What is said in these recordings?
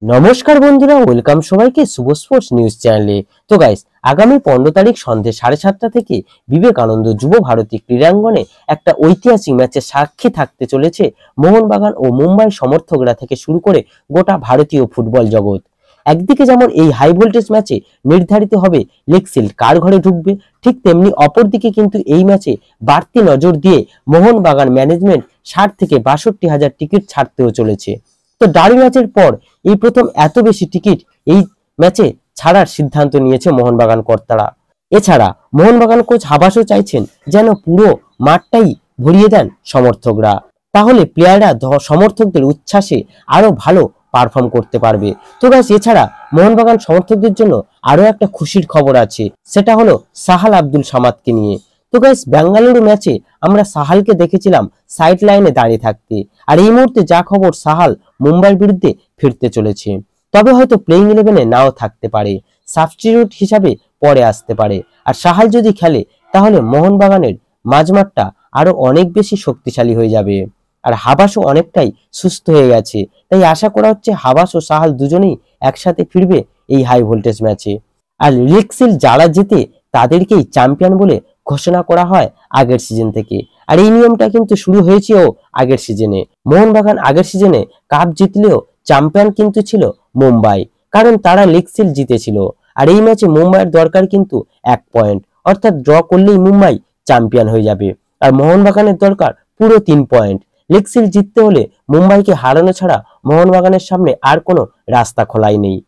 নমস্কার বন্ধুরা, ওয়েলকাম সবাইকে শুভ স্পোর্টস নিউজ চ্যানেলে। তো গাইস, আগামী 15 তারিখ সন্ধ্যে 7:30 থেকে বিবেকানন্দ যুব ভারতী ক্রীড়াঙ্গনে একটা ঐতিহাসিক ম্যাচের সাক্ষী থাকতে চলেছে মোহনবাগান ও মুম্বাই সমর্থকরা থেকে শুরু করে গোটা ভারতীয় ফুটবল জগৎ। একদিকে যেমন এই হাই ভোল্টেজ ম্যাচে নির্ধারিত হবে লেগ সিল কার ঘরে ঢুকবে, ঠিক তেমনি অপরদিকে কিন্তু এই ম্যাচে বাড়তি নজর দিয়ে মোহনবাগান ম্যানেজমেন্ট 60 থেকে 62 হাজার টিকিট ছাড়তেও চলেছে। তো ডার্বি ম্যাচের পর এই প্রথম এত বেশি টিকিট এই ম্যাচে ছাড়ার সিদ্ধান্ত নিয়েছে মোহনবাগান কর্তারা। এছাড়া মোহনবাগান কোচ হাবাসও চাইছেন যেন পুরো মাঠটাই ভরিয়ে দেন সমর্থকরা, তাহলে প্লেয়াররা সমর্থকদের উচ্ছ্বাসে আরো ভালো পারফর্ম করতে পারবে। তো গাইস, এছাড়া মোহনবাগান সমর্থকদের জন্য আরো একটা খুশির খবর আছে, সেটা হলো সাহাল আব্দুল সামাদকে নিয়ে। তো গাইস, বেঙ্গালুরু ম্যাচে আমরা সাহালকে দেখেছিলাম সাইড লাইনে দাঁড়িয়ে থাকতে, আর এই মুহূর্তে যা খবর সাহাল মুম্বাইয়ের বিরুদ্ধে ফিরতে চলেছে। তবে হয়তো প্লেইং 11-এ নাও থাকতে পারে, সাবস্টিটিউট হিসাবে পরে আসতে পারে। আর সাহাল যদি খেলে তাহলে মোহনবাগানের মাঝমাঠটা আরো অনেক বেশি শক্তিশালী হয়ে যাবে। আর হাবাসও অনেকটাই সুস্থ হয়ে গেছে, তাই আশা করা হচ্ছে হাবাস ও সাহাল দুজনেই একসাথে ফিরবে এই হাই ভোল্টেজ ম্যাচে। আর লেগ সিল যারা জেতে তাদেরকেই চ্যাম্পিয়ন বলে ঘোষণা করা হয় আগের সিজন থেকে। আর এই নিয়মটা কিন্তু শুরু হয়েছেও আগের সিজনে। মোহনবাগান আগের সিজনে কাপ জিতলেও চ্যাম্পিয়ন কিন্তু ছিল মুম্বাই, কারণ তারা লেগ সিল জিতেছিল। আর এই ম্যাচে মুম্বাইয়ের দরকার কিন্তু 1 পয়েন্ট, অর্থাৎ ড্র করলেই মুম্বাই চ্যাম্পিয়ন হয়ে যাবে। আর মোহনবাগানের দরকার পুরো 3 পয়েন্ট। লেগ সিল জিততে হলে মুম্বাইকে হারানো ছাড়া মোহনবাগানের সামনে আর কোনো রাস্তা খোলাই নেই।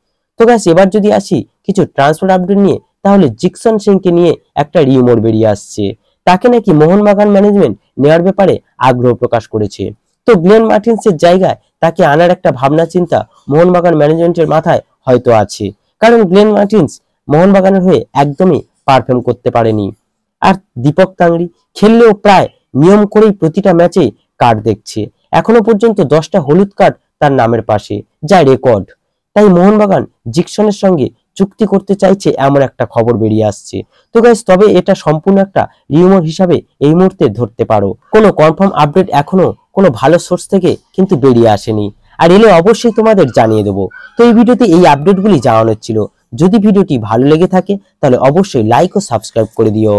তো গাইস, এবার যদি আসি কিছু ট্রান্সফার আপডেট নিয়ে, তাহলে জিকসন সিংকে নিয়ে একটা রিউমার বেরিয়ে আসছে। তাকে নাকি মোহনবাগান ম্যানেজমেন্ট নেওয়ার ব্যাপারে আগ্রহ প্রকাশ করেছে। তো গ্লেন মার্টিন্সের জায়গায় তাকে আনার একটা ভাবনা চিন্তা মোহনবাগান ম্যানেজমেন্টের মাথায় হয়তো আছে, কারণ গ্লেন মার্টিন্স মোহনবাগানের হয়ে একদমই পারফর্ম করতে পারেনি। আর দীপক তাংড়ি খেললেও প্রায় নিয়ম করেই প্রতিটা ম্যাচে কার্ড দেখছে। এখনো পর্যন্ত 10টা হলুদ কার্ড তার নামের পাশে, যা রেকর্ড। তাই মোহনবাগান জিকসনের সঙ্গে চুক্তি করতে চাইছে এমন একটা খবর বেরিয়ে আসছে। তো গাইস, তবে এটা সম্পূর্ণ একটা রিউমার হিসাবে এই মুহূর্তে ধরতে পারো, কোনো কনফার্ম আপডেট এখনো কোনো ভালো সোর্স থেকে কিন্তু বেরিয়ে আসেনি। আর এলে অবশ্যই তোমাদের জানিয়ে দেবো। তো এই ভিডিওতে এই আপডেটগুলি জানানোর ছিল। যদি ভিডিওটি ভালো লেগে থাকে তাহলে অবশ্যই লাইক ও সাবস্ক্রাইব করে দিও।